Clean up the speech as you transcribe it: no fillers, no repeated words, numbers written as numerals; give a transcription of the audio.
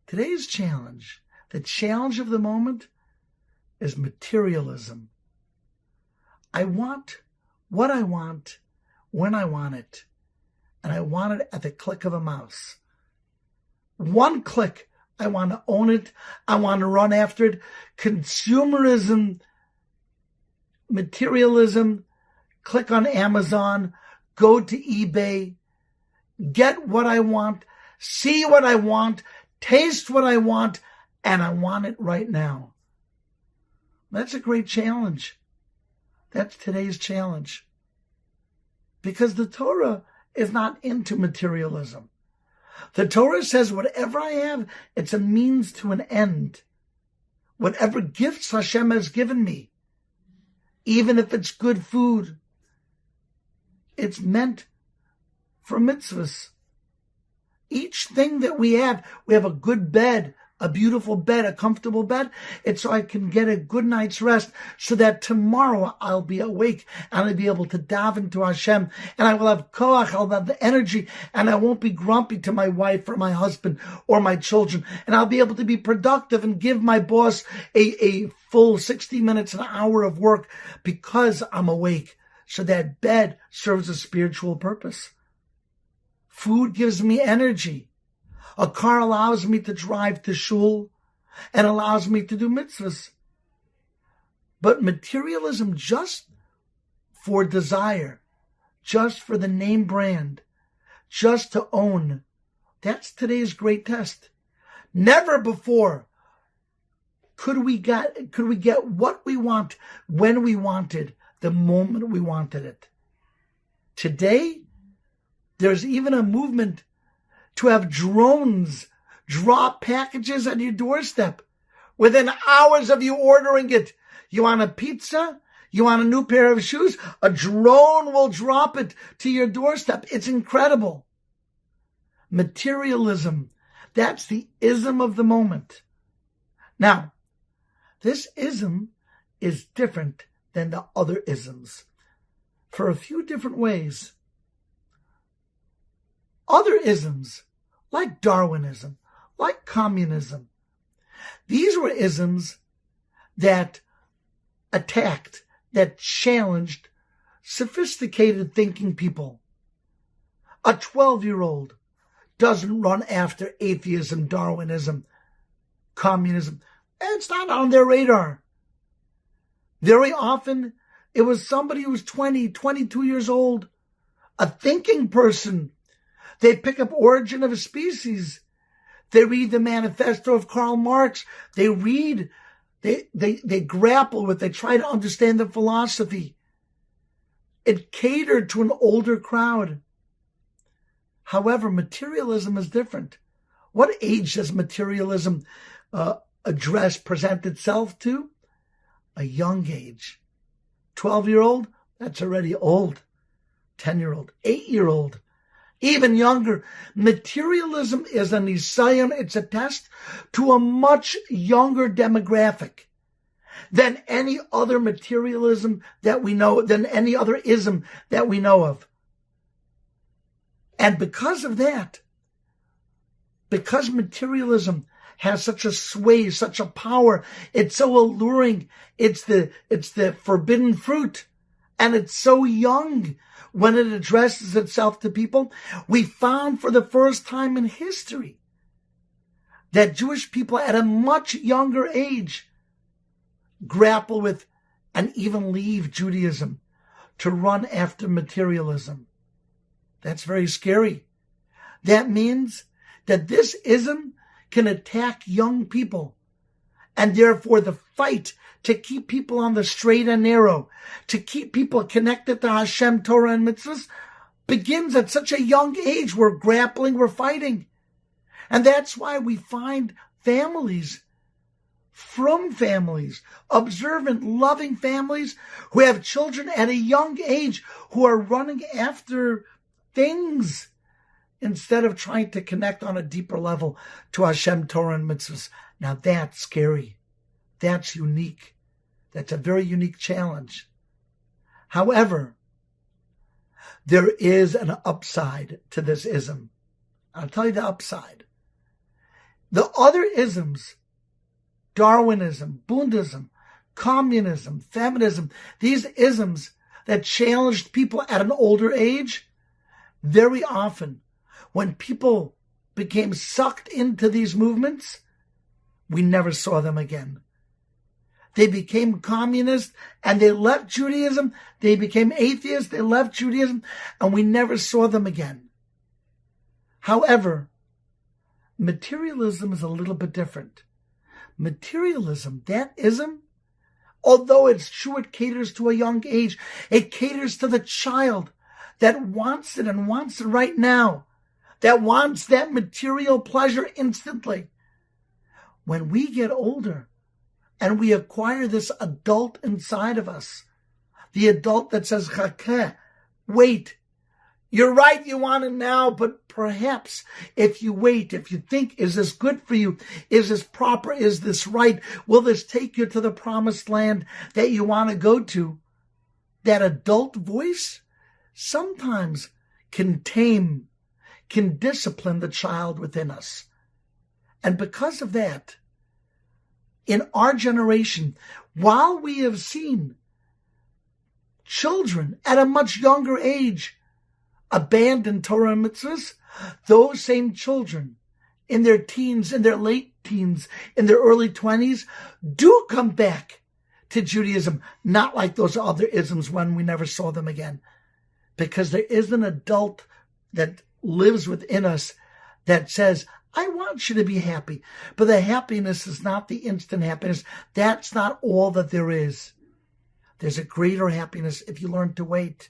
Today's challenge, the challenge of the moment, is materialism. I want what I want when I want it, and I want it at the click of a mouse. One click, I want to own it. I want to run after it. Consumerism, materialism, click on Amazon, go to eBay, get what I want, see what I want, taste what I want, and I want it right now. That's a great challenge. That's today's challenge. Because the Torah is not into materialism. The Torah says whatever I have, it's a means to an end. Whatever gifts Hashem has given me, even if it's good food, it's meant for mitzvahs. Each thing that we have a good bed, a beautiful bed, a comfortable bed. It's so I can get a good night's rest so that tomorrow I'll be awake and I'll be able to daven to Hashem and I will have koach, I'll have the energy and I won't be grumpy to my wife or my husband or my children, and I'll be able to be productive and give my boss a full 60 minutes, an hour of work because I'm awake. So that bed serves a spiritual purpose. Food gives me energy. A car allows me to drive to shul and allows me to do mitzvahs. But materialism just for desire, just for the name brand, just to own, that's today's great test. Never before could we get what we want when we wanted, the moment we wanted it. Today, there's even a movement to have drones drop packages at your doorstep within hours of you ordering it. You want a pizza? You want a new pair of shoes? A drone will drop it to your doorstep. It's incredible. Materialism, that's the ism of the moment. Now, this ism is different than the other isms for a few different ways. Other isms, like Darwinism, like communism, these were isms that attacked, that challenged sophisticated thinking people. A 12-year-old doesn't run after atheism, Darwinism, communism. It's not on their radar. Very often, it was somebody who was 20, 22 years old, a thinking person. They pick up Origin of a Species. They read the Manifesto of Karl Marx. They read, they grapple with, they try to understand the philosophy. It catered to an older crowd. However, materialism is different. What age does materialism present itself to? A young age. 12-year-old, that's already old. 10-year-old, 8-year-old. Even younger. Materialism is a nisayon, it's a test to a much younger demographic than any other materialism that we know, than any other ism that we know of. And because of that, because materialism has such a sway, such a power, it's so alluring, it's the forbidden fruit, and it's so young. When it addresses itself to people, we found for the first time in history that Jewish people at a much younger age grapple with and even leave Judaism to run after materialism. That's very scary. That means that this ism can attack young people, and therefore the fight to keep people on the straight and narrow, to keep people connected to Hashem, Torah, and mitzvahs, begins at such a young age. We're grappling, we're fighting. And that's why we find families, observant, loving families who have children at a young age who are running after things instead of trying to connect on a deeper level to Hashem, Torah, and mitzvahs. Now that's scary. That's unique. That's a very unique challenge. However, there is an upside to this ism. I'll tell you the upside. The other isms, Darwinism, Buddhism, communism, feminism, these isms that challenged people at an older age, very often when people became sucked into these movements, we never saw them again. They became communist and they left Judaism. They became atheists, they left Judaism, and we never saw them again. However, materialism is a little bit different. Materialism, that ism, although it's true it caters to a young age, it caters to the child that wants it and wants it right now, that wants that material pleasure instantly. When we get older and we acquire this adult inside of us, the adult that says, Chakeh, wait, you're right, you want it now, but perhaps if you wait, if you think, is this good for you? Is this proper? Is this right? Will this take you to the promised land that you want to go to? That adult voice sometimes can tame, can discipline the child within us. And because of that, in our generation, while we have seen children at a much younger age abandon Torah and mitzvahs, those same children in their teens, in their late teens, in their early 20s, do come back to Judaism, not like those other isms when we never saw them again. Because there is an adult that lives within us that says, I want you to be happy, but the happiness is not the instant happiness. That's not all that there is. There's a greater happiness if you learn to wait.